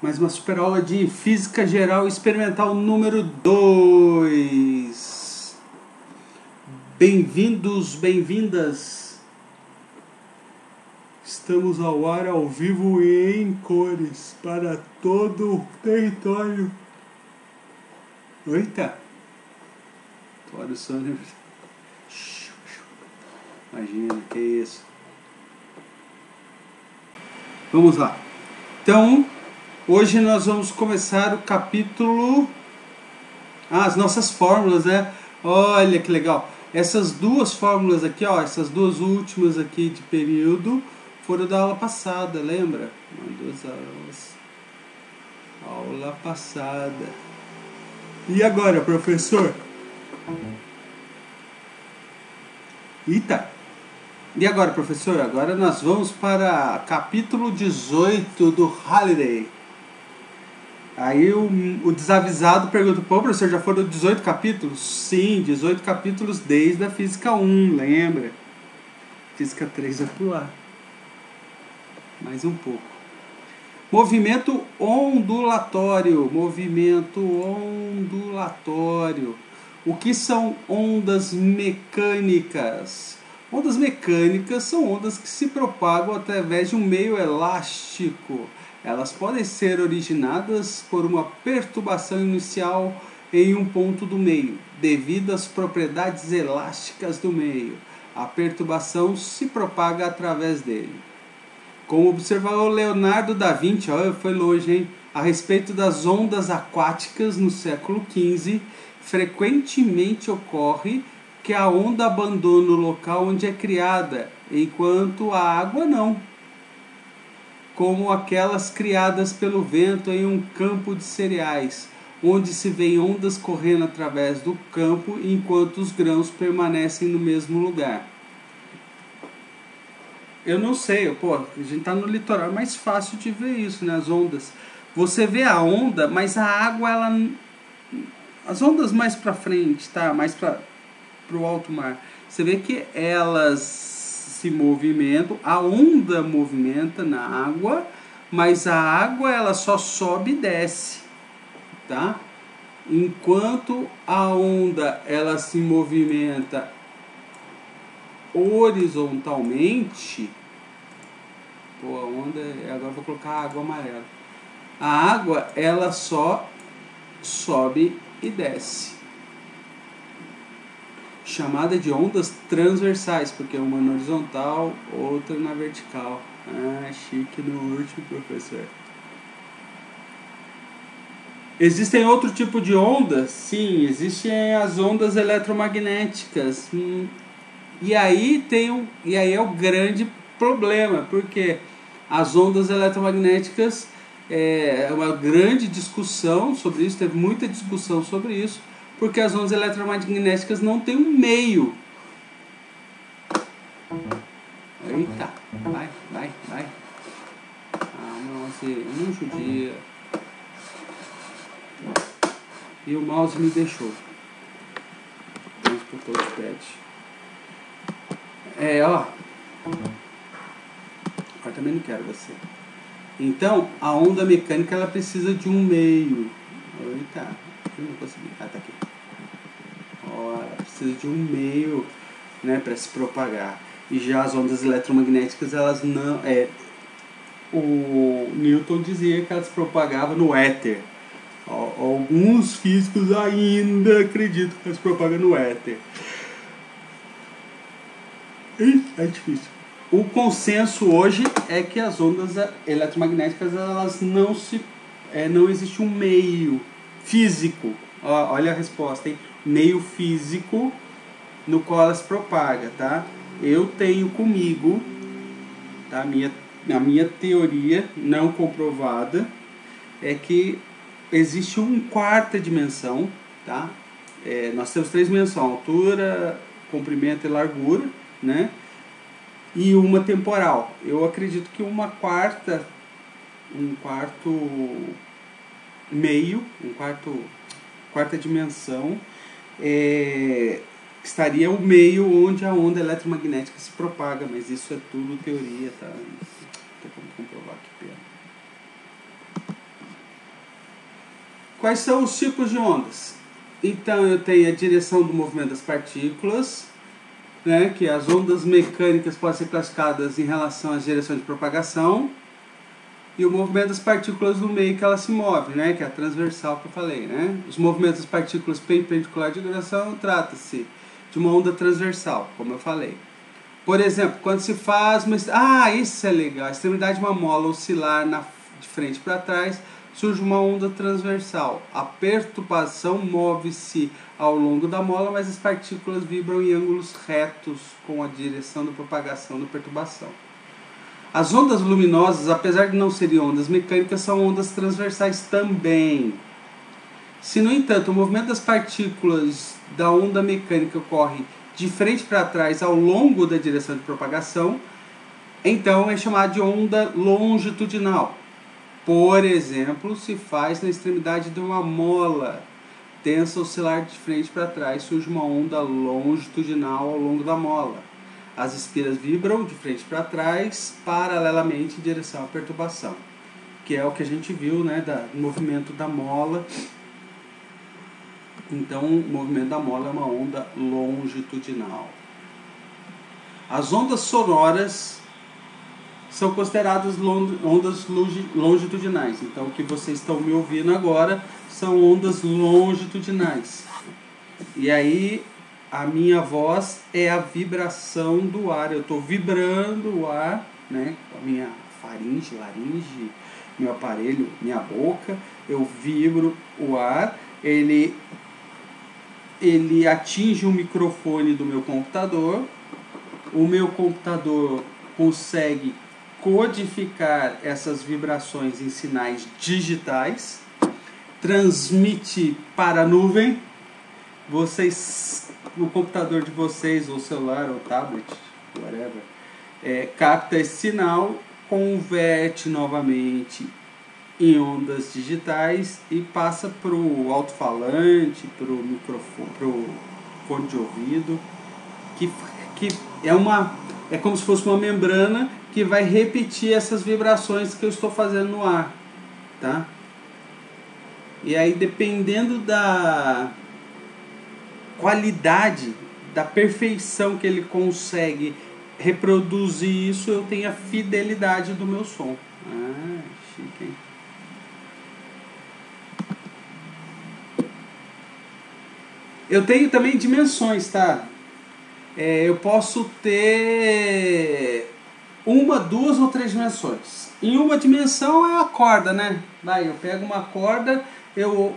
Mais uma super aula de Física Geral Experimental número 2. Bem-vindos, bem-vindas. Estamos ao ar, ao vivo e em cores para todo o território. Eita! Olha o som. Imagina, que isso. Vamos lá. Então, hoje nós vamos começar o capítulo... as nossas fórmulas, né? Olha que legal. Essas duas fórmulas aqui, ó, essas duas últimas aqui de período foram da aula passada, lembra? Duas aulas. Aula passada. E agora, professor? Eita! E agora, professor? Agora nós vamos para capítulo 18 do Halliday. Aí o desavisado pergunta: pô, professor, já foram 18 capítulos? Sim, 18 capítulos desde a Física 1, lembra? Física 3 vai pular. Mais um pouco. Movimento ondulatório. Movimento ondulatório. O que são ondas mecânicas? Ondas mecânicas são ondas que se propagam através de um meio elástico. Elas podem ser originadas por uma perturbação inicial em um ponto do meio, devido às propriedades elásticas do meio. A perturbação se propaga através dele. Como observou Leonardo da Vinci, foi longe, hein? A respeito das ondas aquáticas no século XV, frequentemente ocorre que a onda abandona o local onde é criada, enquanto a água não, como aquelas criadas pelo vento em um campo de cereais, onde se vê ondas correndo através do campo enquanto os grãos permanecem no mesmo lugar. Eu não sei, a gente está no litoral, é mais fácil de ver isso, né? As ondas. Você vê a onda, mas a água, as ondas mais para frente, tá? Mais para o alto mar. Você vê que elas se movimentam, a onda movimenta na água, mas a água ela só sobe e desce, tá? Enquanto a onda ela se movimenta horizontalmente, a onda, agora vou colocar a água amarela. A água ela só sobe e desce. Chamada de ondas transversais, porque uma na horizontal, outra na vertical. Ah, chique no último, professor. Existem outro tipo de ondas? Sim, existem as ondas eletromagnéticas. E aí é o grande problema, porque as ondas eletromagnéticas é uma grande discussão sobre isso, teve muita discussão sobre isso, porque as ondas eletromagnéticas não têm um meio. Eita, vai. Ah, mouse, não judia. E o mouse me deixou. Vamos pro touchpad. Agora também não quero você. Então, a onda mecânica ela precisa de um meio. Eita, eu não consegui. Ah, tá aqui. Ela precisa de um meio, né, para se propagar. E já as ondas eletromagnéticas, elas não... o Newton dizia que elas se propagavam no éter. Alguns físicos ainda acreditam que elas se propagam no éter. É difícil. O consenso hoje é que as ondas eletromagnéticas elas não existe um meio físico. Olha a resposta, hein? Meio físico no qual ela se propaga, tá? Eu tenho comigo, tá? A minha teoria não comprovada é que existe uma quarta dimensão, tá? Nós temos três dimensões: altura, comprimento e largura, né? E uma temporal. Eu acredito que um quarto meio, quarta dimensão, estaria o meio onde a onda eletromagnética se propaga, mas isso é tudo teoria, tá? Não tem como comprovar, que pena. Quais são os tipos de ondas? Então eu tenho a direção do movimento das partículas, né, que as ondas mecânicas podem ser classificadas em relação às direções de propagação, e o movimento das partículas no meio que ela se move, né, que é a transversal que eu falei. Né? Os movimentos das partículas perpendicular de direção trata-se de uma onda transversal, como eu falei. Por exemplo, quando se faz uma... isso é legal. A extremidade de uma mola oscilar de frente para trás, surge uma onda transversal. A perturbação move-se ao longo da mola, mas as partículas vibram em ângulos retos com a direção da propagação da perturbação. As ondas luminosas, apesar de não serem ondas mecânicas, são ondas transversais também. Se, no entanto, o movimento das partículas da onda mecânica ocorre de frente para trás ao longo da direção de propagação, então é chamado de onda longitudinal. Por exemplo, se faz na extremidade de uma mola tensa oscilar de frente para trás, surge uma onda longitudinal ao longo da mola. As espiras vibram de frente para trás, paralelamente em direção à perturbação, que é o que a gente viu, né, do movimento da mola. Então, o movimento da mola é uma onda longitudinal. As ondas sonoras são consideradas ondas longitudinais. Então, o que vocês estão me ouvindo agora são ondas longitudinais. E aí, a minha voz é a vibração do ar. Eu estou vibrando o ar, né, com a minha faringe, laringe, meu aparelho, minha boca. Eu vibro o ar. Ele atinge o microfone do meu computador. O meu computador consegue codificar essas vibrações em sinais digitais, transmite para a nuvem. Vocês, o computador de vocês, ou celular, ou tablet, whatever, capta esse sinal, converte novamente em ondas digitais e passa para o alto-falante, para o microfone, para o fone de ouvido, que é como se fosse uma membrana que vai repetir essas vibrações que eu estou fazendo no ar, tá? E aí, dependendo da qualidade, da perfeição que ele consegue reproduzir isso, eu tenho a fidelidade do meu som. Chique, hein? Eu tenho também dimensões, tá? Eu posso ter 1, 2 ou 3 dimensões. Em uma dimensão é a corda, né? Eu pego uma corda, eu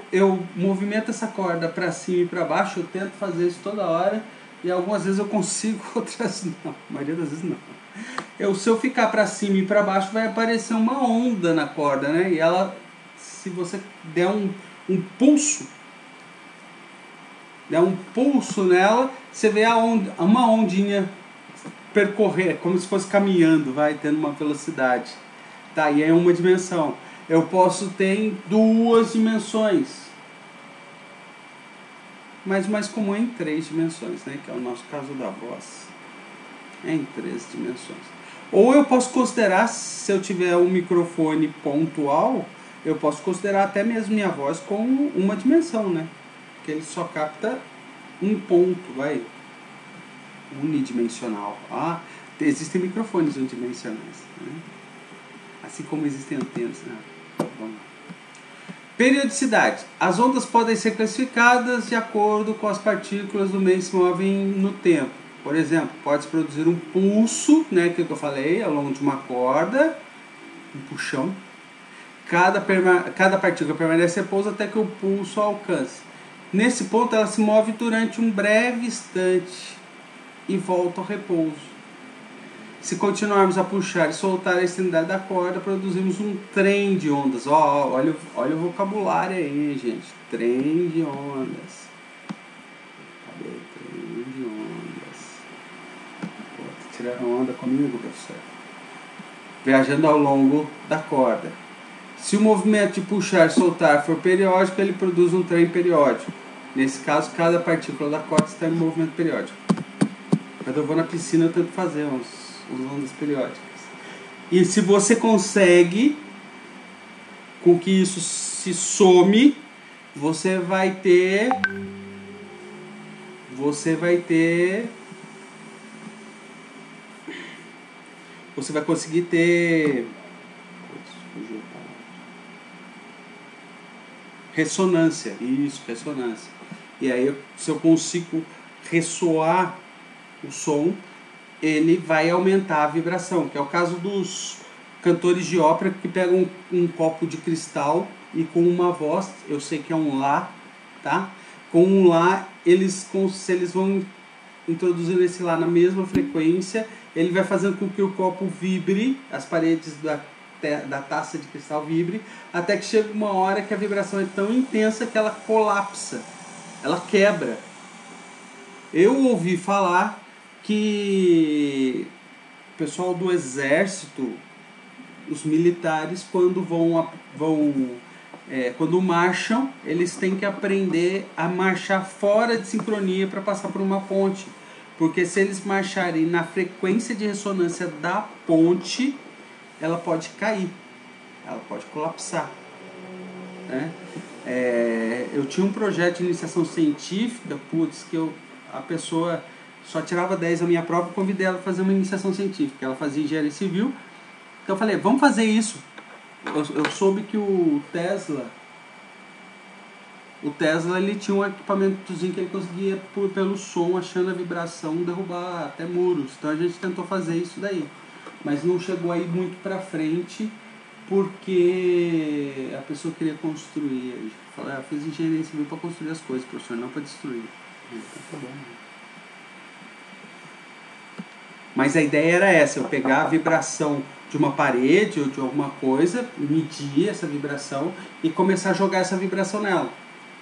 movimento essa corda para cima e para baixo, eu tento fazer isso toda hora, e algumas vezes eu consigo, outras não. A maioria das vezes não. Se eu ficar para cima e para baixo, vai aparecer uma onda na corda, né? E ela, se você der um pulso, nela, você vê uma ondinha percorrer, como se fosse caminhando, tendo uma velocidade. Tá, e é uma dimensão. Eu posso ter em 2 dimensões, mas o mais comum é em 3 dimensões, né? Que é o nosso caso da voz. É em 3 dimensões. Ou eu posso considerar, se eu tiver um microfone pontual, eu posso considerar até mesmo minha voz como uma dimensão, né? Que ele só capta um ponto, unidimensional. Existem microfones unidimensionais, né? Assim como existem antenas, né? Vamos lá. Periodicidade. As ondas podem ser classificadas de acordo com as partículas do meio que se movem no tempo. Por exemplo, pode-se produzir um pulso, né, que eu falei, ao longo de uma corda, um puxão. Cada partícula permanece em repouso até que o pulso alcance. Nesse ponto, ela se move durante um breve instante e volta ao repouso. Se continuarmos a puxar e soltar a extremidade da corda, produzimos um trem de ondas. Olha o vocabulário aí, gente. Trem de ondas. Cadê? Trem de ondas. Tá tirando onda comigo, professor? Viajando ao longo da corda. Se o movimento de puxar e soltar for periódico, ele produz um trem periódico. Nesse caso, cada partícula da corda está em movimento periódico. Quando eu vou na piscina, eu tento fazer uns ondas periódicas. E se você consegue com que isso se some, você vai ter você vai conseguir ter ressonância. Isso, ressonância. E aí, se eu consigo ressoar o som, ele vai aumentar a vibração, que é o caso dos cantores de ópera que pegam um copo de cristal e com uma voz, eu sei que é um lá, tá? Com um lá, se eles vão introduzindo esse lá na mesma frequência, ele vai fazendo com que o copo vibre, as paredes da taça de cristal vibre, até que chega uma hora que a vibração é tão intensa que ela colapsa, ela quebra. Eu ouvi falar que o pessoal do exército, os militares, quando quando marcham, eles têm que aprender a marchar fora de sincronia para passar por uma ponte. Porque se eles marcharem na frequência de ressonância da ponte, ela pode cair, ela pode colapsar. Né? Eu tinha um projeto de iniciação científica, que a pessoa só tirava 10 na minha prova, convidei ela a fazer uma iniciação científica. Ela fazia engenharia civil, então eu falei, vamos fazer isso. Eu soube que o Tesla ele tinha um equipamentozinho que ele conseguia, pelo som, achando a vibração, derrubar até muros. Então a gente tentou fazer isso daí. Mas não chegou aí muito pra frente, porque a pessoa queria construir. A gente falou, eu fiz engenharia civil para construir as coisas, professor, não para destruir. Então tá bom. Mas a ideia era essa, eu pegar a vibração de uma parede ou de alguma coisa, medir essa vibração e começar a jogar essa vibração nela.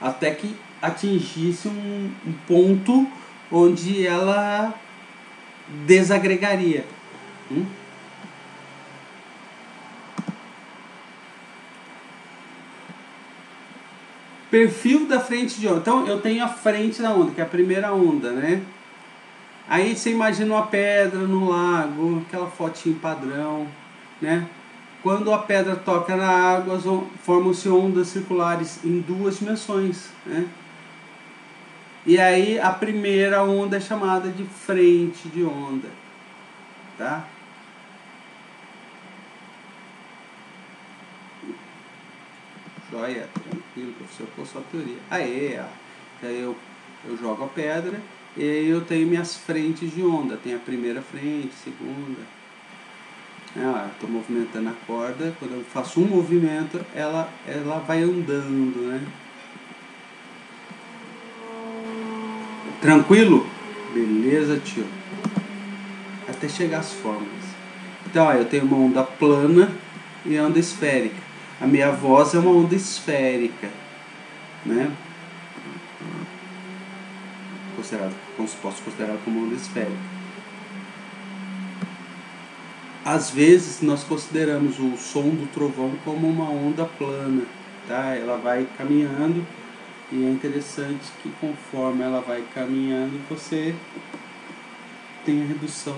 Até que atingisse um ponto onde ela desagregaria. Perfil da frente de onda. Então eu tenho a frente da onda, que é a primeira onda, né? Aí você imagina uma pedra no lago, aquela fotinho padrão, né? Quando a pedra toca na água, formam-se ondas circulares em 2 dimensões, né? E aí a primeira onda é chamada de frente de onda, tá? Joia, tranquilo, professor, pô, só teoria. Aí eu jogo a pedra e aí eu tenho minhas frentes de onda. Tem a primeira frente, segunda. Estou movimentando a corda. Quando eu faço um movimento, ela vai andando, né? Tranquilo? Beleza, tio. Até chegar às formas. Então, eu tenho uma onda plana e onda esférica. A minha voz é uma onda esférica, né? Posso considerar como onda esférica. Às vezes nós consideramos o som do trovão como uma onda plana, tá? Ela vai caminhando e é interessante que conforme ela vai caminhando você tem a redução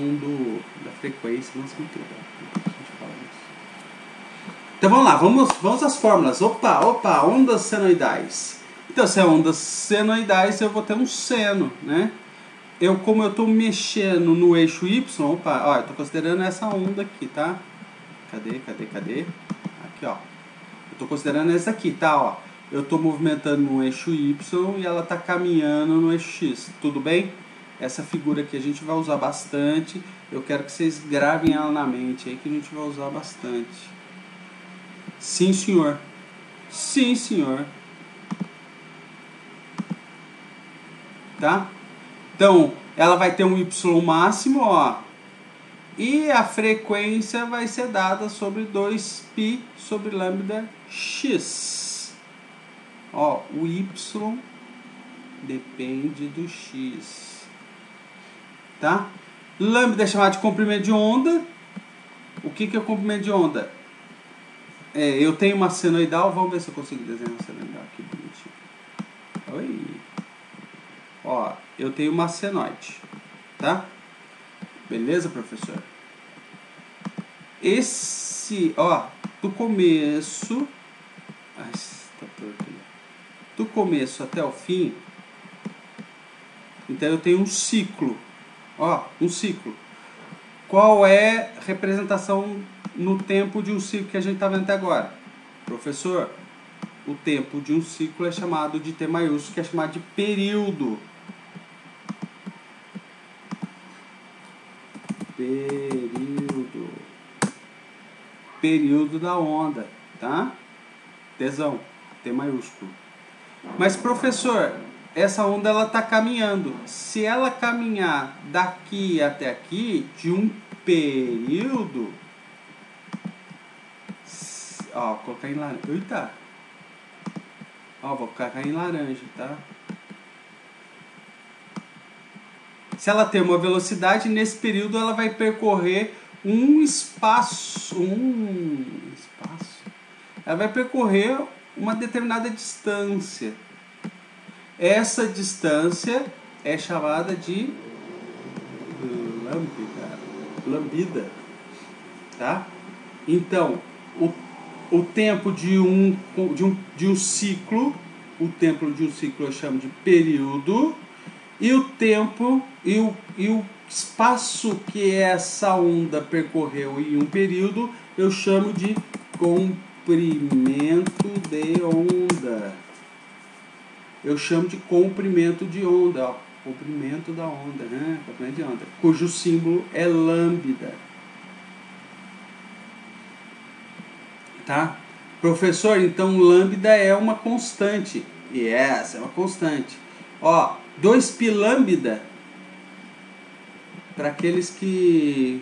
da frequência. Nossa, muito legal. A gente fala isso. Então vamos lá, vamos às fórmulas. Opa, ondas senoidais. Então, se é ondas senoidais, eu vou ter um seno, né? Como eu estou mexendo no eixo Y, eu estou considerando essa onda aqui, tá? Cadê? Aqui, ó. Eu estou considerando essa aqui, tá? Ó. Eu estou movimentando no eixo Y e ela está caminhando no eixo X. Tudo bem? Essa figura aqui a gente vai usar bastante. Eu quero que vocês gravem ela na mente aí, que a gente vai usar bastante. Sim, senhor. Sim, senhor. Tá? Então, ela vai ter um Y máximo, ó. E a frequência vai ser dada sobre 2π sobre lambda x. Ó, o Y depende do x. Tá? Lambda é chamado de comprimento de onda. O que é o comprimento de onda? Eu tenho uma senoidal. Vamos ver se eu consigo desenhar uma senoidal aqui bonitinho. Oi. Ó, eu tenho uma senoide, tá? Beleza, professor? Do começo... Ai, tá torto ali. do começo até o fim, então eu tenho um ciclo. Ó, um ciclo. Qual é a representação no tempo de um ciclo que a gente está vendo até agora? Professor, o tempo de um ciclo é chamado de T maiúsculo, que é chamado de período. Período. Período da onda, tá? Tzão, T maiúsculo. Mas, professor, essa onda ela está caminhando. Se ela caminhar daqui até aqui, de um período... Ó, vou colocar em laranja. Eita! Ó, vou colocar em laranja, tá? Se ela tem uma velocidade, nesse período ela vai percorrer um espaço. Ela vai percorrer uma determinada distância. Essa distância é chamada de lambda, tá? Então, o tempo de um ciclo, o tempo de um ciclo eu chamo de período, e o tempo e o espaço que essa onda percorreu em um período eu chamo de comprimento de onda. Eu chamo de comprimento de onda, ó, comprimento da onda, né? Comprimento de onda, cujo símbolo é lambda. Tá? Professor, então lambda é uma constante. Yes, é uma constante. Ó, 2π lambda, para aqueles que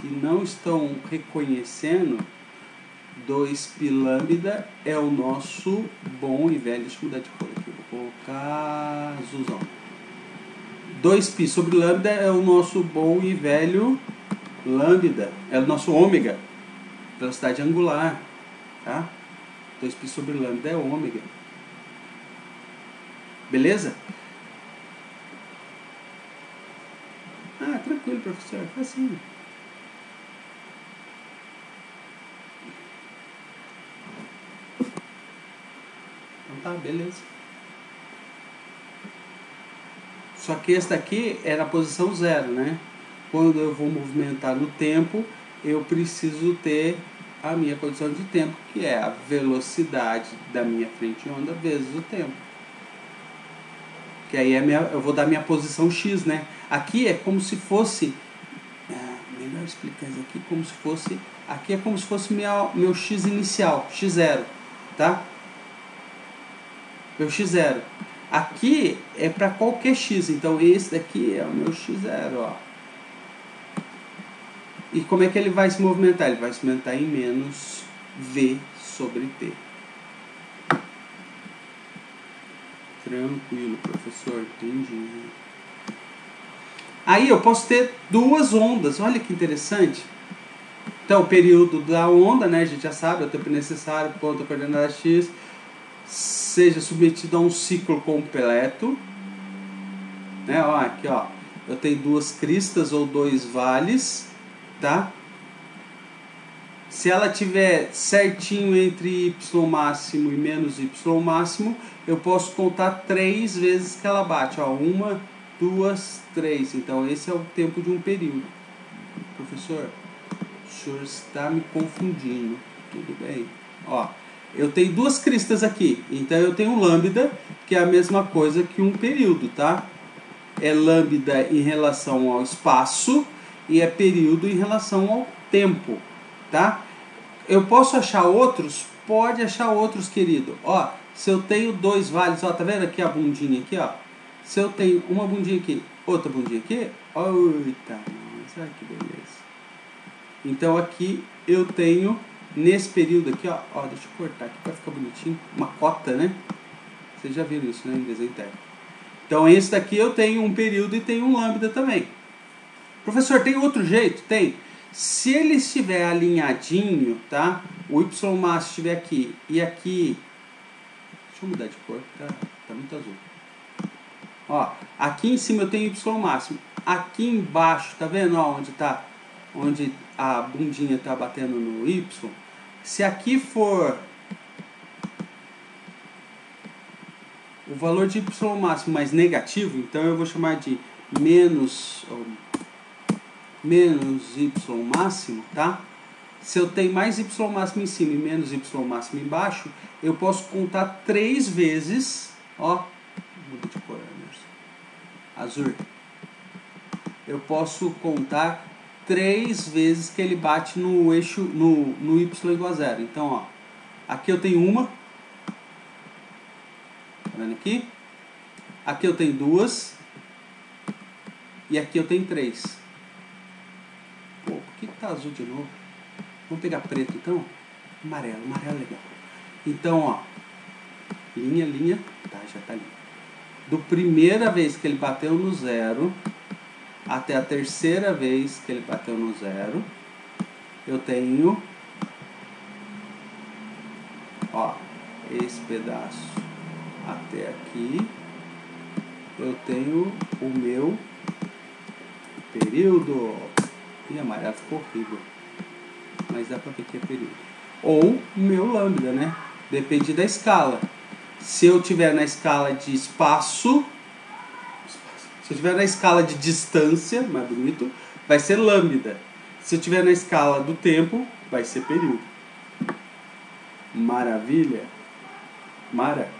não estão reconhecendo, 2π lambda é o nosso bom e velho, deixa eu mudar de cor aqui, vou colocar azulzão. 2π sobre lambda é o nosso bom e velho lambda, é o nosso ômega, velocidade angular, tá? 2π sobre lambda é ômega. Beleza? Ah, tranquilo, professor, é assim. Então tá, beleza. Só que esse daqui é na posição 0, né? Quando eu vou movimentar no tempo, eu preciso ter a minha condição de tempo, que é a velocidade da minha frente onda vezes o tempo. Que aí é eu vou dar minha posição x, né? Aqui é como se fosse... melhor explicar isso aqui, como se fosse... Aqui é como se fosse meu x inicial, x0, tá? Meu x0. Aqui é para qualquer x, então esse daqui é o meu x0, ó. E como é que ele vai se movimentar? Ele vai se movimentar em menos v sobre t. Tranquilo, professor, entendi. Aí eu posso ter duas ondas, olha que interessante. Então, o período da onda, né, a gente já sabe, é o tempo necessário, ponto, a coordenada x, seja submetido a um ciclo completo. Né, ó, aqui, ó, eu tenho duas cristas ou dois vales, tá? Se ela tiver certinho entre y máximo e menos y máximo, eu posso contar 3 vezes que ela bate. Ó, 1, 2, 3. Então esse é o tempo de um período. Professor, o senhor está me confundindo. Tudo bem. Ó, eu tenho duas cristas aqui. Então eu tenho um lambda, que é a mesma coisa que um período, tá? É lambda em relação ao espaço e é período em relação ao tempo, tá? Eu posso achar outros? Pode achar outros, querido. Ó, se eu tenho dois vales, ó, tá vendo aqui a bundinha aqui, ó? Se eu tenho uma bundinha aqui, outra bundinha aqui, eita, nossa, que beleza. Então aqui eu tenho, nesse período aqui, ó, deixa eu cortar aqui para ficar bonitinho, uma cota, né? Vocês já viram isso, né, em desenho técnico. Então esse daqui eu tenho um período e tenho um lambda também. Professor, tem outro jeito? Tem. Se ele estiver alinhadinho, tá? O y máximo estiver aqui e aqui... Deixa eu mudar de cor, tá muito azul. Ó, aqui em cima eu tenho y máximo. Aqui embaixo, tá vendo ó, onde tá? Onde a bundinha tá batendo no y. Se aqui for o valor de y máximo mais negativo, então eu vou chamar de menos y máximo, tá? Se eu tenho mais y máximo em cima e menos y máximo embaixo, eu posso contar 3 vezes, ó, muda de cor, azul. Eu posso contar 3 vezes que ele bate no eixo, no y igual a 0. Então, ó, aqui eu tenho uma, tá vendo aqui? Aqui eu tenho 2 e aqui eu tenho 3. Pô, por que tá azul de novo? Vamos pegar preto então? Amarelo é legal. Então, ó, linha, tá, já tá ali. Do primeira vez que ele bateu no 0 até a terceira vez que ele bateu no 0, eu tenho, ó, esse pedaço até aqui, eu tenho o meu período. E amarelo ficou horrível, mas dá pra ver que é período. Ou meu lambda, né? Depende da escala. Se eu tiver na escala de espaço, se eu tiver na escala de distância, mais bonito, vai ser lambda. Se eu tiver na escala do tempo, vai ser período. Maravilha? Mara?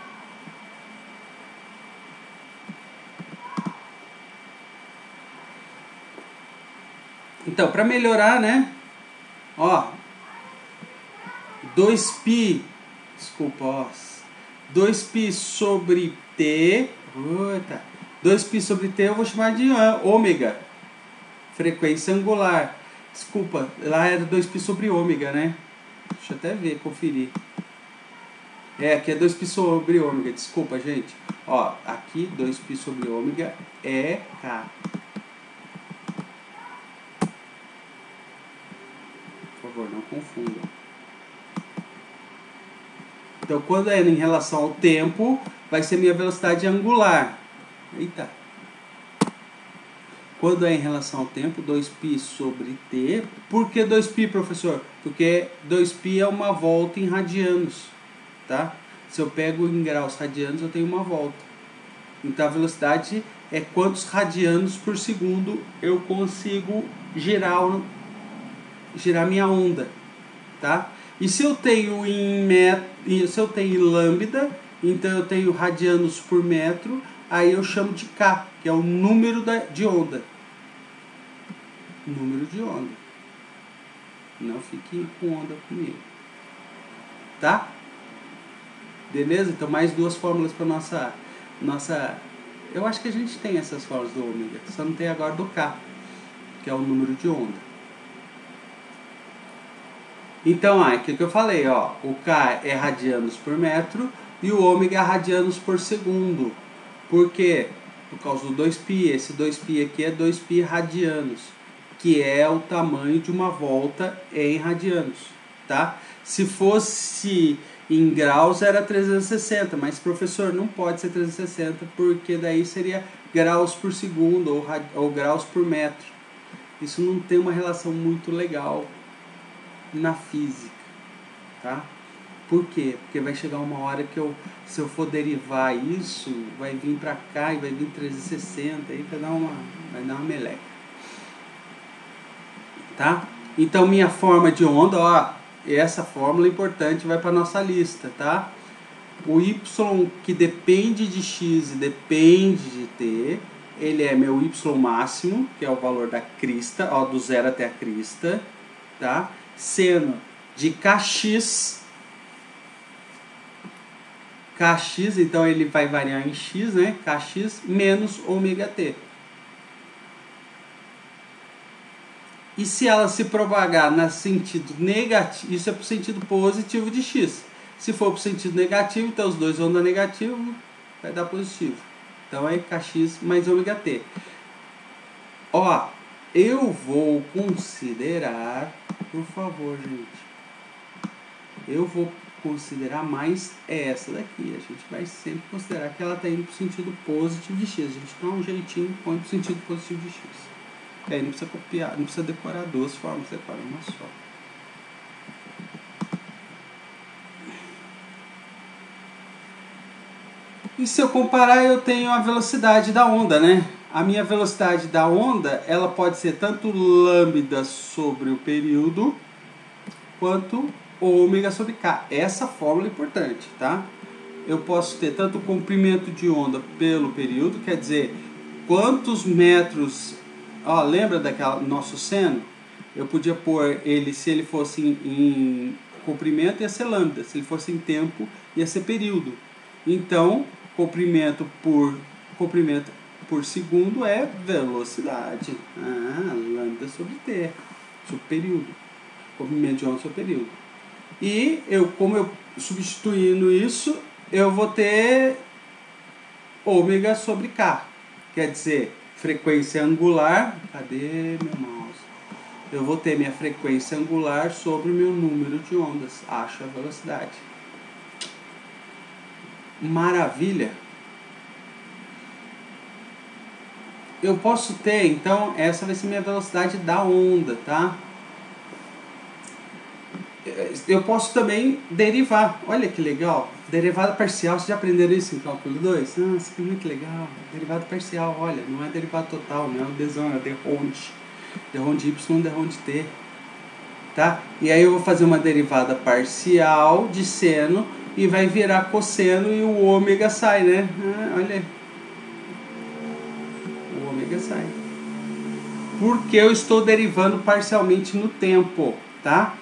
Então, para melhorar, né? Ó, 2π, desculpa, ó, 2π sobre t, 2π sobre t eu vou chamar de ômega, frequência angular. Desculpa, lá era 2π sobre ômega, né? Deixa eu até ver, conferir. Aqui é 2π sobre ômega, desculpa, gente. Ó, aqui 2π sobre ômega é K. Por favor, não confundam. Então, quando é em relação ao tempo, vai ser minha velocidade angular. Eita. Quando é em relação ao tempo, 2π sobre t. Por que 2π, professor? Porque 2π é uma volta em radianos, tá? Se eu pego em graus radianos, eu tenho uma volta. Então, a velocidade é quantos radianos por segundo eu consigo girar minha onda, tá? E se eu tenho se eu tenho lambda, então eu tenho radianos por metro, aí eu chamo de K, que é o número de onda. Número de onda. Não fique com onda comigo. Tá? Beleza? Então mais 2 fórmulas para nossa... Eu acho que a gente tem essas fórmulas do ômega, só não tem agora do K, que é o número de onda. Então, aqui que eu falei, ó, o K é radianos por metro e o ômega é radianos por segundo. Por quê? Por causa do 2π. Esse 2π aqui é 2π radianos, que é o tamanho de uma volta em radianos, tá? Se fosse em graus era 360, mas professor, não pode ser 360 porque daí seria graus por segundo ou graus por metro. Isso não tem uma relação muito legal na física, tá? Por quê? Porque vai chegar uma hora que se eu for derivar isso, vai vir para cá e vai vir 360, aí vai dar uma meleca, tá? Então minha forma de onda, ó, essa fórmula importante vai para nossa lista, tá? O y que depende de x e depende de t, ele é meu y máximo, que é o valor da crista, ó, do 0 até a crista, tá? Seno de kx, então ele vai variar em x, né? Kx menos ômega t. E se ela se propagar no sentido negativo, isso é para o sentido positivo de x. Se for para o sentido negativo, então os dois vão dar negativo, vai dar positivo. Então é kx mais ômega t. Ó, eu vou considerar, por favor, gente, eu vou considerar mais essa daqui. A gente vai sempre considerar que ela está indo para o sentido positivo de x. A gente dá um jeitinho e põe para o sentido positivo de x. Não precisa copiar, não precisa decorar 2 formas, decora uma só. E se eu comparar, eu tenho a velocidade da onda, né? A minha velocidade da onda, ela pode ser tanto lambda sobre o período, quanto ômega sobre K. Essa fórmula é importante, tá? Eu posso ter tanto o comprimento de onda pelo período, quer dizer, quantos metros... Ó, lembra daquela nosso seno? Eu podia pôr ele, se ele fosse em comprimento, ia ser lambda. Se ele fosse em tempo, ia ser período. Então, comprimento por segundo é velocidade. Lambda sobre t, sobre período. Comprimento de onda sobre período. E como eu substituindo isso, eu vou ter ômega sobre K. Quer dizer, frequência angular. Cadê meu mouse? Eu vou ter minha frequência angular sobre o meu número de ondas. Acho a velocidade. Maravilha! Eu posso ter, então, essa vai ser minha velocidade da onda, tá? Eu posso também derivar. Olha que legal. Derivada parcial, vocês já aprenderam isso em cálculo 2? Nossa, que muito legal. Derivada parcial, olha, não é derivada total, não é o desão, é derronde. Derronde y, derronde t. Tá? E aí eu vou fazer uma derivada parcial de seno e vai virar cosseno e o ômega sai, né? Olha aí. O ômega sai. Porque eu estou derivando parcialmente no tempo, tá?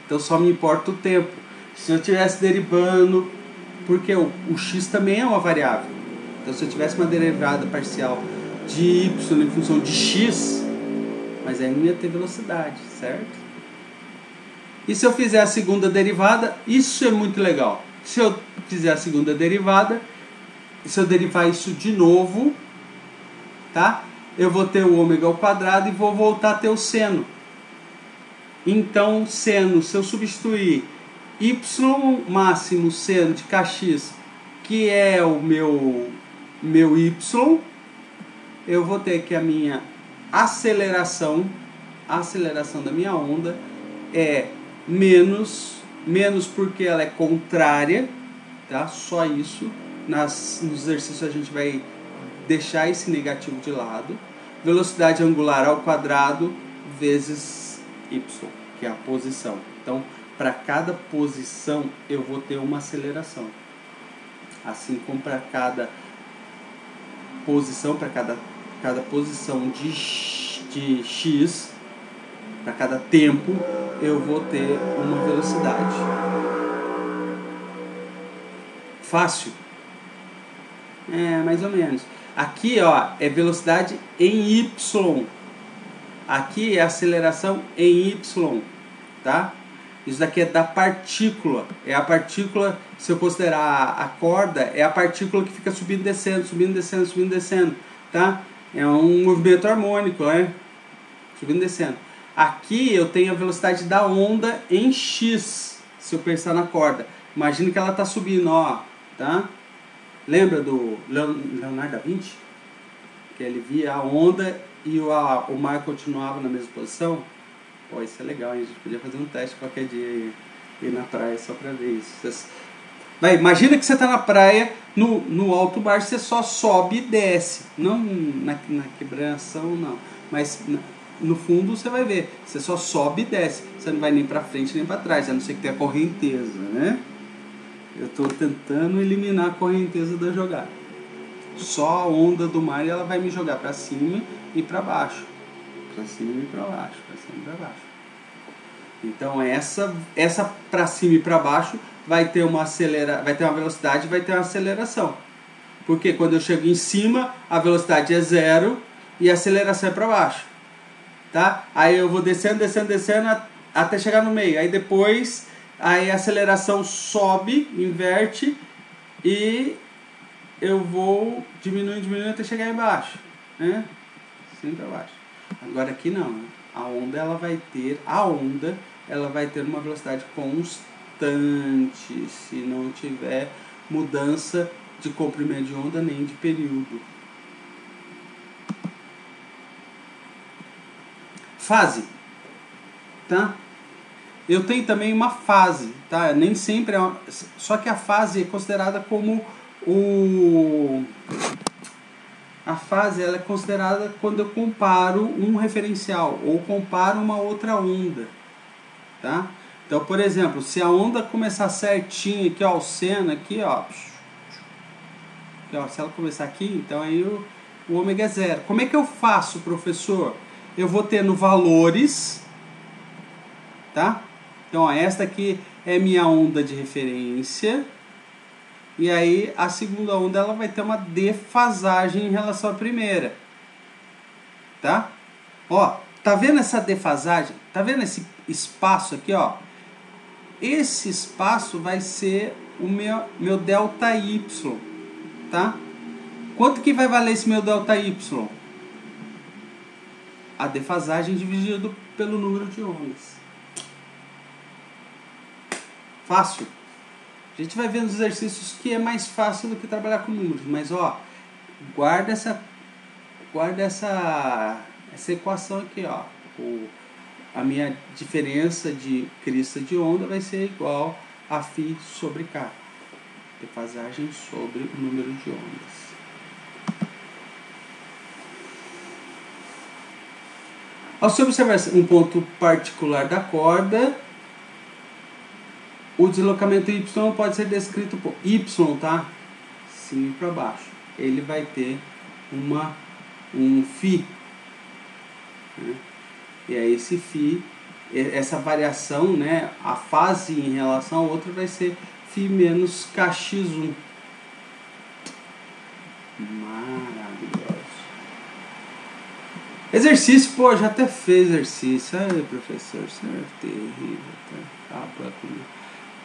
Então só me importa o tempo. Se eu estivesse derivando, porque o x também é uma variável. Então se eu tivesse uma derivada parcial de y em função de x, mas aí não ia ter velocidade, certo? E se eu fizer a segunda derivada, isso é muito legal. Se eu fizer a segunda derivada, se eu derivar isso de novo, tá? Eu vou ter o ômega ao quadrado e vou voltar a ter o seno. Então, seno, se eu substituir y máximo seno de kx, que é o meu y, eu vou ter que a minha aceleração da minha onda é menos porque ela é contrária, tá? Só isso. Nos exercícios a gente vai deixar esse negativo de lado. Velocidade angular ao quadrado vezes y, que é a posição. Então, para cada posição eu vou ter uma aceleração. Assim como para cada posição, cada posição de x, para cada tempo, eu vou ter uma velocidade. Fácil? Mais ou menos. Aqui, ó, é velocidade em y. Aqui é aceleração em y, tá? Isso daqui é da partícula. É a partícula, se eu considerar a corda, é a partícula que fica subindo e descendo, subindo, descendo, subindo, descendo, tá? É um movimento harmônico, né? Subindo e descendo. Aqui eu tenho a velocidade da onda em x, se eu pensar na corda. Imagina que ela está subindo, ó, tá? Lembra do Leonardo da Vinci? Que ele via a onda e o mar continuava na mesma posição? Pô, isso é legal, hein? A gente podia fazer um teste qualquer dia e ir na praia só para ver isso. Imagina que você está na praia, no alto mar, você só sobe e desce. Não na quebração, não. Mas no fundo você vai ver, você só sobe e desce. Você não vai nem para frente nem para trás, a não ser que tenha correnteza, né? Eu estou tentando eliminar a correnteza da jogada. Só a onda do mar ela vai me jogar para cima e para baixo. Para cima e para baixo, para cima e para baixo. Então essa para cima e para baixo vai ter uma velocidade, vai ter uma aceleração. Porque quando eu chego em cima, a velocidade é 0 e a aceleração é para baixo. Tá? Aí eu vou descendo, descendo, descendo até chegar no meio. Aí depois a aceleração sobe, inverte e eu vou diminuindo, diminuindo até chegar embaixo, né? Assim para baixo. Agora aqui não. A onda ela vai ter uma velocidade constante se não tiver mudança de comprimento de onda nem de período. Fase, tá? Eu tenho também uma fase, tá? Nem sempre só que a fase é considerada como A fase ela é considerada quando eu comparo um referencial ou comparo uma outra onda, tá? Então, por exemplo, se a onda começar certinho aqui, ó, o seno aqui, ó, aqui, ó, se ela começar aqui, então aí o ômega é zero. Como é que eu faço, professor? Eu vou tendo valores, tá? Então, ó, esta aqui é minha onda de referência. E aí a segunda onda ela vai ter uma defasagem em relação à primeira, tá? Ó, tá vendo essa defasagem? Tá vendo esse espaço aqui, ó? Esse espaço vai ser o meu delta y, tá? Quanto que vai valer esse meu delta y? A defasagem dividido pelo número de ondas. Fácil. A gente vai ver nos exercícios que é mais fácil do que trabalhar com números, mas ó, guarda essa equação aqui, ó. A minha diferença de crista de onda vai ser igual a φ sobre K. Defasagem sobre o número de ondas. Ao se observar um ponto particular da corda, o deslocamento y pode ser descrito por y, tá? Cima para baixo. Ele vai ter um φ. Né? E aí esse φ, essa variação, né, a fase em relação ao outro vai ser φ menos kx1. Maravilhoso. Exercício, pô, já até fez exercício. Ai, professor, isso é terrível. Acaba comigo.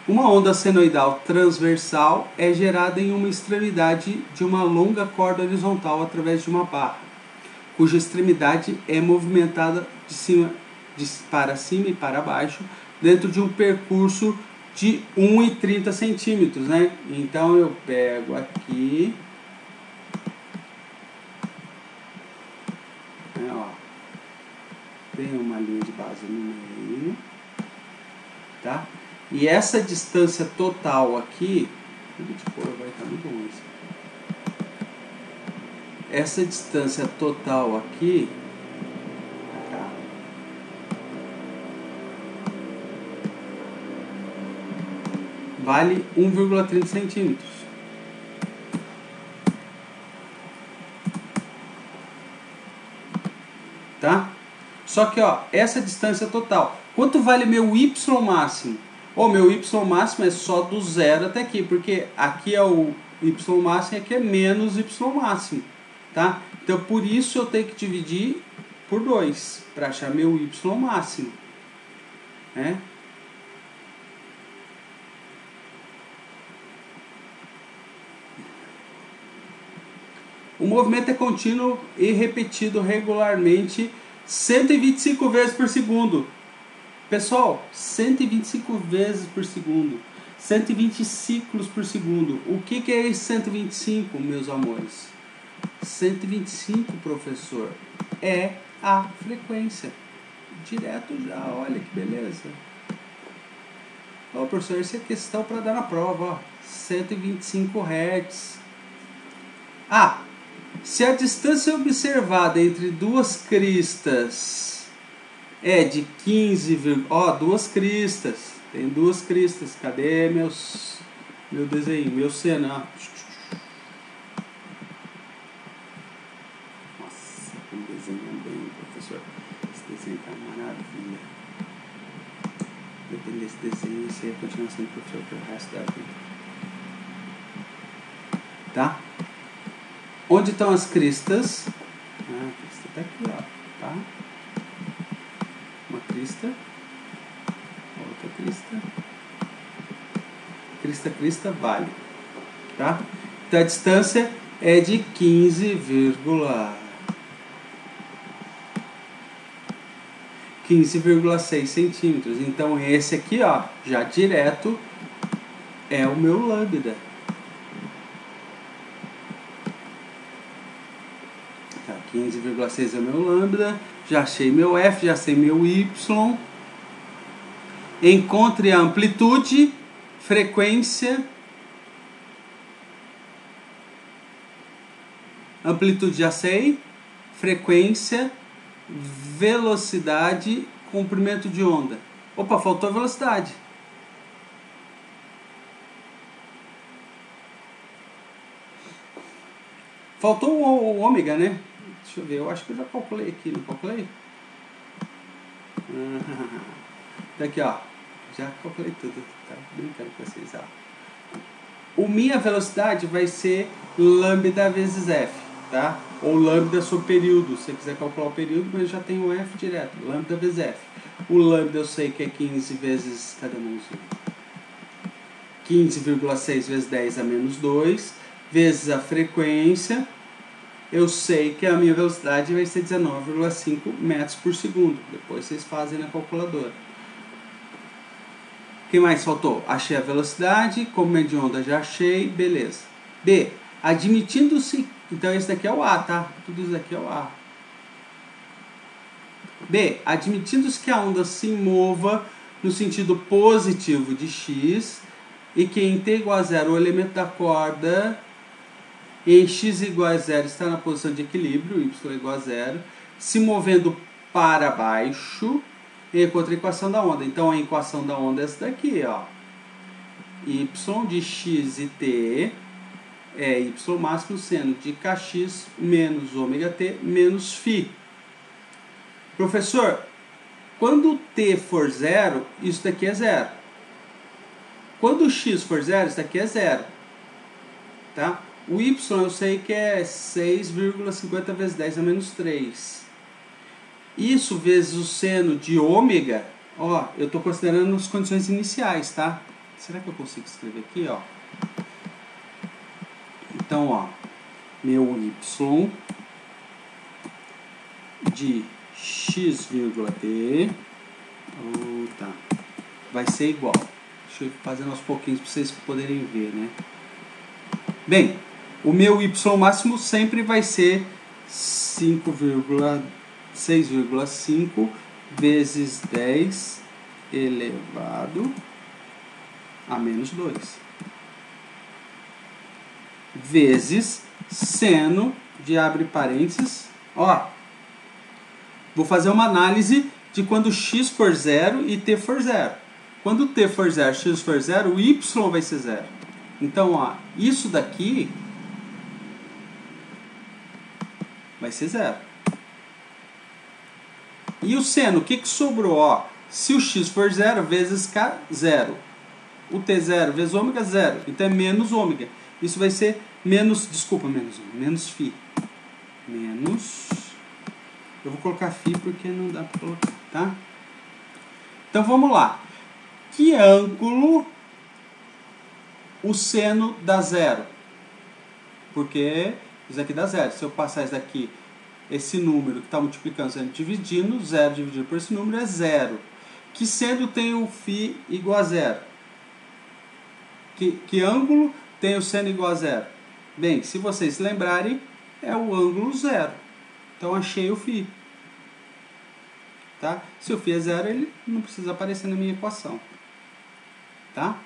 Uma onda senoidal transversal é gerada em uma extremidade de uma longa corda horizontal através de uma barra, cuja extremidade é movimentada para cima e para baixo dentro de um percurso de 1,30 centímetros, né? Então eu pego aqui, ó, tem uma linha de base no meio, tá? E essa distância total aqui, vai estar muito ruim. Essa distância total aqui, vale 1,30 centímetros. Tá? Só que, ó, essa distância total, quanto vale meu y máximo? Meu y máximo é só do zero até aqui, porque aqui é o y máximo e aqui é menos y máximo, tá? Então, por isso eu tenho que dividir por 2, para achar meu y máximo, né? O movimento é contínuo e repetido regularmente 125 vezes por segundo. Pessoal, 125 vezes por segundo, 120 ciclos por segundo. O que é esse 125, meus amores? 125, professor, é a frequência. Direto já, olha que beleza. Ô, professor, essa é questão para dar na prova, ó. 125 Hz. Ah, se a distância observada entre duas cristas é de 15, duas cristas. Tem duas cristas. Cadê meu desenho? Meu seno, ó. Nossa, como desenha bem, professor. Esse desenho tá uma maravilha. Depende desse desenho, esse aí continua sendo professor pelo resto da vida. Tá? Onde estão as cristas? A crista tá aqui, ó. Tá? Uma crista, outra crista, crista, vale, tá? Então a distância é de 15,6 centímetros. Então esse aqui, ó, já direto é o meu lambda. Tá, 15,6 é o meu lambda. Já achei meu F, já sei meu Y. Encontre a amplitude, frequência Amplitude já sei. Frequência, velocidade, comprimento de onda. Opa, faltou a velocidade. Faltou o ômega, né? Deixa eu ver, eu acho que eu já calculei aqui, não calculei? Daqui, ó. Já calculei tudo. Tá brincando com vocês, ó. O minha velocidade vai ser lambda vezes f, tá? Ou lambda sobre período, se você quiser calcular o período, mas já tem o f direto, lambda vezes f. O lambda eu sei que é 15 vezes, cadê a mãozinha? 15,6 vezes 10 a menos 2, vezes a frequência, eu sei que a minha velocidade vai ser 19,5 metros por segundo. Depois vocês fazem na calculadora. O que mais faltou? Achei a velocidade, comprimento de onda já achei, beleza. B, admitindo-se, então esse daqui é o A, tá? Tudo isso daqui é o A. B, admitindo-se que a onda se mova no sentido positivo de x e que em t igual a 0 o elemento da corda em x igual a 0 está na posição de equilíbrio, y igual a 0, se movendo para baixo, encontra a equação da onda. Então a equação da onda é essa daqui, ó. Y de x e t é y máximo seno de kx menos ômega t menos φ. Professor, quando t for 0, isso daqui é 0. Quando x for 0, isso daqui é 0. Tá? O y eu sei que é 6,50 vezes 10 a menos 3. Isso vezes o seno de ômega, ó, eu estou considerando as condições iniciais, tá? Será que eu consigo escrever aqui, ó? Então, ó, meu y de x,t, tá, vai ser igual. Deixa eu ir fazendo aos pouquinhos para vocês poderem ver, né? Bem, o meu y máximo sempre vai ser 6,5 vezes 10 elevado a menos 2. Vezes seno de abre parênteses. Ó, vou fazer uma análise de quando x for 0 e t for 0. Quando t for 0, x for 0, o y vai ser 0. Então, ó, isso daqui vai ser 0. E o seno, o que sobrou? Ó, se o x for 0, vezes k, 0. O t 0 vezes ômega, 0. Então é menos ômega. Isso vai ser menos, desculpa, menos φ. Menos, eu vou colocar φ porque não dá para colocar, tá? Então vamos lá. Que ângulo o seno dá 0? Porque isso aqui dá 0. Se eu passar isso daqui, esse número que está multiplicando, sendo dividindo, 0 dividido por esse número é 0. Que seno tem o φ igual a 0? Que ângulo tem o seno igual a 0? Bem, se vocês se lembrarem, é o ângulo 0. Então achei o φ. Tá? Se o φ é 0, ele não precisa aparecer na minha equação. Tá?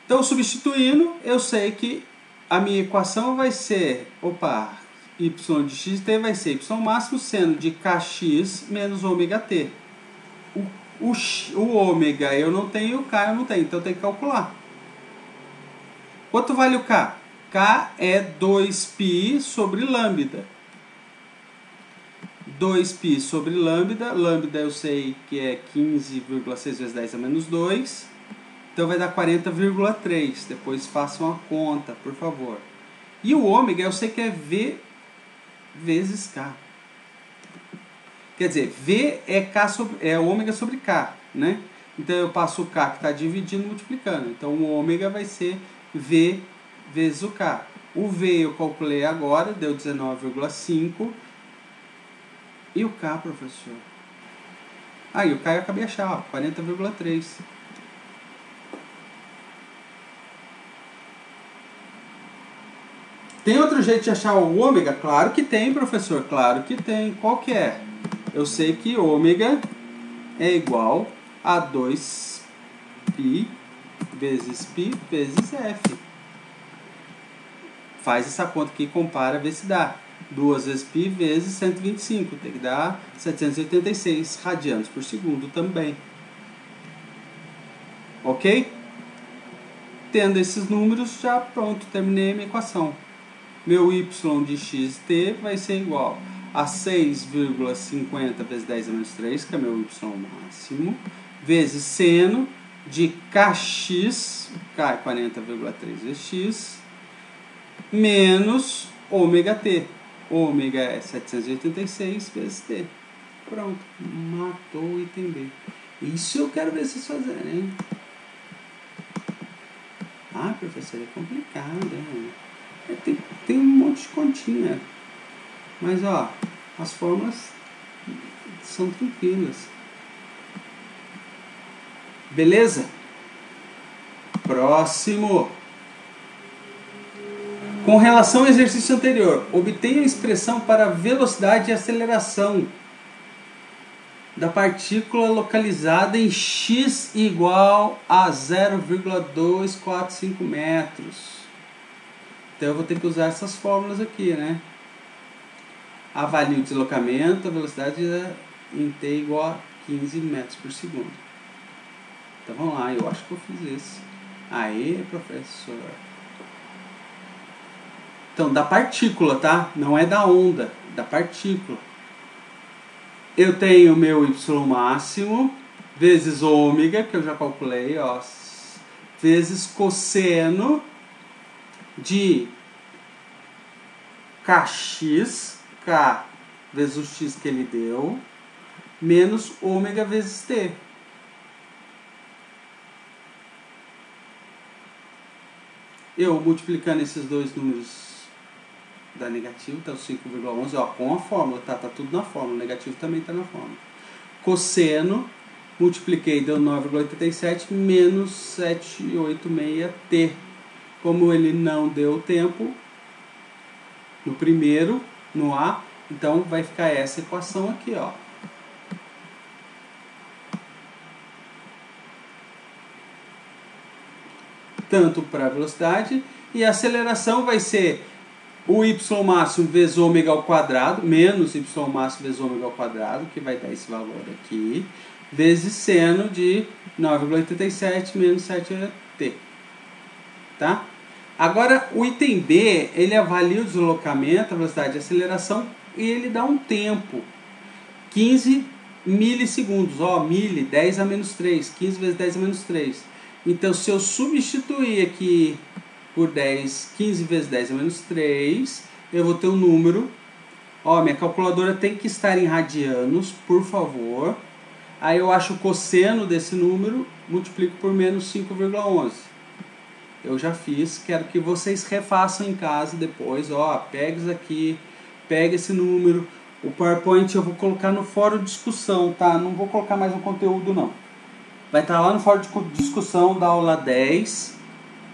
Então, substituindo, eu sei que a minha equação vai ser, y de x e t vai ser y máximo seno de kx menos ômega t. O ômega eu não tenho, o k eu não tenho, então eu tenho que calcular. Quanto vale o k? K é 2π sobre lambda. 2π sobre lambda. Lambda eu sei que é 15,6 vezes 10 a menos 2. Então vai dar 40,3. Depois façam a conta, por favor. E o ômega eu sei que é V vezes K. Quer dizer, V é, K sobre, é ômega sobre K, né? Então eu passo o K que está dividindo multiplicando. Então o ômega vai ser V vezes o K. O V eu calculei agora, deu 19,5. E o K, professor? Ah, e o K eu acabei de achar, 40,3. Tem outro jeito de achar o ômega? Claro que tem, professor, claro que tem. Qual que é? Eu sei que ômega é igual a 2π vezes f. Faz essa conta aqui, compara, vê se dá. 2 vezes π vezes 125, tem que dar 786 radianos por segundo também. Ok? Tendo esses números, já pronto, terminei a minha equação. Meu y de xt vai ser igual a 6,50 vezes 10 a menos 3, que é meu y máximo, vezes seno de kx, k é 40,3 vezes x, menos ômega t. Ômega é 786 vezes t. Pronto, matou o item B. Isso eu quero ver vocês fazerem, hein? Ah, professor, é complicado, hein? Tem um monte de continha. Mas, ó, as fórmulas são tranquilas. Beleza? Próximo. Com relação ao exercício anterior, obtenha a expressão para velocidade e aceleração da partícula localizada em x igual a 0,245 metros. Então eu vou ter que usar essas fórmulas aqui, né? Avalie o deslocamento, a velocidade em t igual a 15 metros por segundo. Então vamos lá, eu acho que eu fiz isso. Aê, professor. Então, da partícula, tá? Não é da onda, da partícula. Eu tenho meu y máximo, vezes ômega, que eu já calculei, ó, vezes cosseno de kx, k vezes o x que ele deu, menos ômega vezes t. Eu multiplicando esses dois números dá negativo, tá o 5,11, ó, com a fórmula, tá tudo na fórmula, o negativo também tá na fórmula. Cosseno, multipliquei, deu 9,87 menos 786t. Como ele não deu tempo no primeiro, no A, então vai ficar essa equação aqui, ó. Tanto para a velocidade, e a aceleração vai ser o y máximo vezes ômega ao quadrado, menos y máximo vezes ômega ao quadrado, que vai dar esse valor aqui, vezes seno de 9,87 menos 7t. Tá? Agora, o item B, ele avalia o deslocamento, a velocidade de aceleração, e ele dá um tempo. 15 milissegundos, ó, mili, 10 a menos 3, 15 vezes 10 a menos 3. Então, se eu substituir aqui por 10, 15 vezes 10 a menos 3, eu vou ter um número. Ó, minha calculadora tem que estar em radianos, por favor. Aí eu acho o cosseno desse número, multiplico por menos 5,11. Eu já fiz, quero que vocês refaçam em casa depois. Ó, pega isso aqui, pega esse número. O PowerPoint eu vou colocar no fórum de discussão, tá? Não vou colocar mais no conteúdo, não. Vai estar lá no fórum de discussão da aula 10.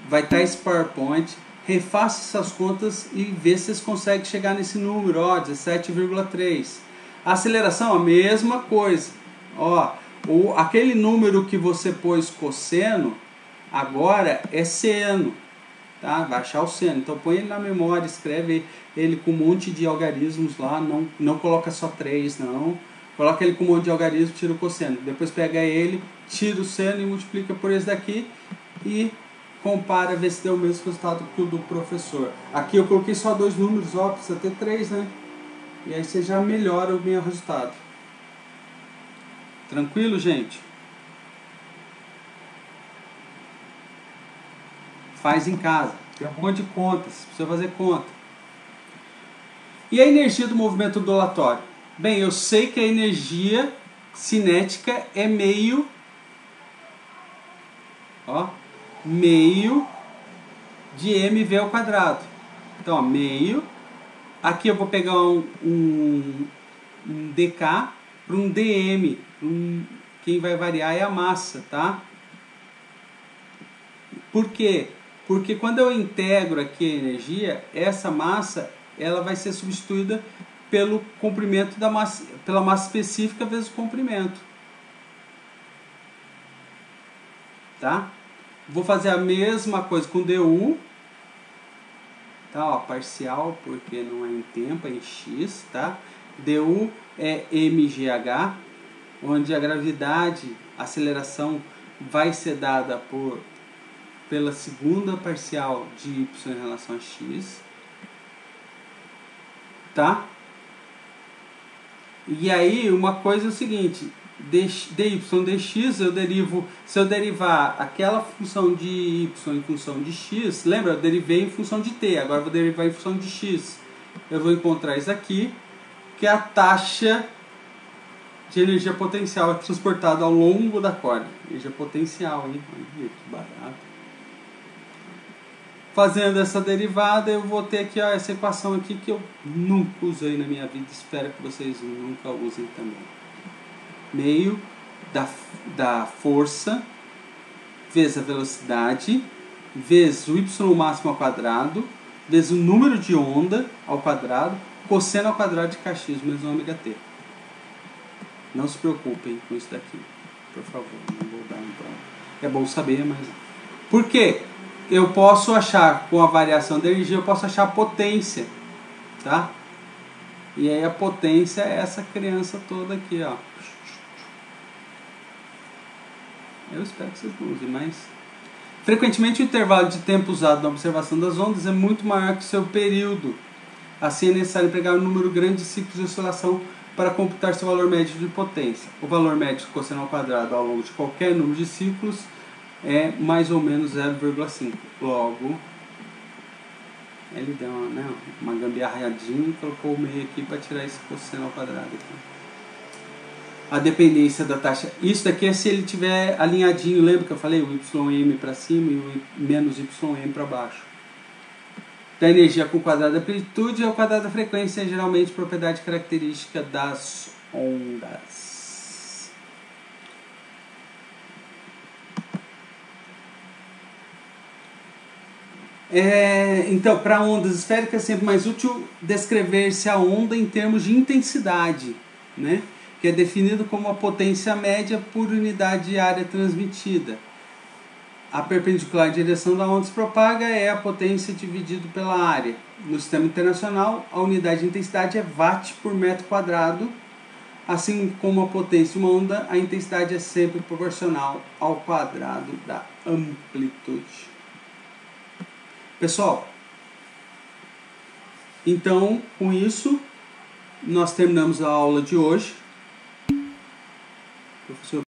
Vai estar esse PowerPoint. Refaça essas contas e vê se vocês conseguem chegar nesse número, ó, 17,3. A aceleração, a mesma coisa. Ó, aquele número que você pôs cosseno, agora é seno. Tá? Vai achar o seno. Então põe ele na memória, escreve ele com um monte de algarismos lá. Não coloca só 3, não. Coloca ele com um monte de algarismos, tira o cosseno. Depois pega ele, tira o seno e multiplica por esse daqui. E compara, vê se deu o mesmo resultado que o do professor. Aqui eu coloquei só 2 números, ó, precisa ter 3, né? E aí você já melhora o meu resultado. Tranquilo, gente? Faz em casa. Tem um monte de contas, precisa fazer conta. E a energia do movimento ondulatório? Bem, eu sei que a energia cinética é meio de mv ao quadrado. Então, ó, meio. Aqui eu vou pegar um dk para um dm. Quem vai variar é a massa, tá? Por quê? Porque quando eu integro aqui a energia, essa massa ela vai ser substituída pelo comprimento da massa, pela massa específica vezes o comprimento. Tá? Vou fazer a mesma coisa com du, tá? Ó, parcial, porque não é em tempo, é em x, tá? du é mgh, onde a gravidade, a aceleração, vai ser dada pela segunda parcial de y em relação a x, tá? E aí uma coisa é o seguinte, dy dx eu derivo, se eu derivar aquela função de y em função de x, lembra, eu derivei em função de t, agora eu vou derivar em função de x. Eu vou encontrar isso aqui, que é a taxa de energia potencial transportada ao longo da corda. Energia potencial, hein? Olha que barato. Fazendo essa derivada, eu vou ter aqui, ó, essa equação aqui que eu nunca usei na minha vida. Espero que vocês nunca usem também. Meio da força vezes a velocidade vezes o y máximo ao quadrado vezes o número de onda ao quadrado cosseno ao quadrado de kx menos ômega t. Não se preocupem com isso daqui, por favor. Não vou dar é bom saber, mas... Por quê? Eu posso achar, com a variação da energia, eu posso achar a potência, tá? E aí a potência é essa criança toda aqui, ó. Eu espero que vocês não usem, mas... Frequentemente o intervalo de tempo usado na observação das ondas é muito maior que o seu período. Assim é necessário empregar um número grande de ciclos de oscilação para computar seu valor médio de potência. O valor médio cosseno ao quadrado ao longo de qualquer número de ciclos é mais ou menos 0,5. Logo, ele deu uma gambiarradinha e colocou o meio aqui para tirar esse cosseno ao quadrado aqui. A dependência da taxa. Isso daqui é se ele tiver alinhadinho, lembra que eu falei? O YM para cima e o menos YM para baixo. Da energia com o quadrado da amplitude ao quadrado da frequência é geralmente propriedade característica das ondas. Então, para ondas esféricas é sempre mais útil descrever-se a onda em termos de intensidade, né? Que é definido como a potência média por unidade de área transmitida. A perpendicular em direção da onde se propaga é a potência dividido pela área. No sistema internacional, a unidade de intensidade é watt por metro quadrado. Assim como a potência de uma onda, a intensidade é sempre proporcional ao quadrado da amplitude. Pessoal, então, com isso, nós terminamos a aula de hoje. Professor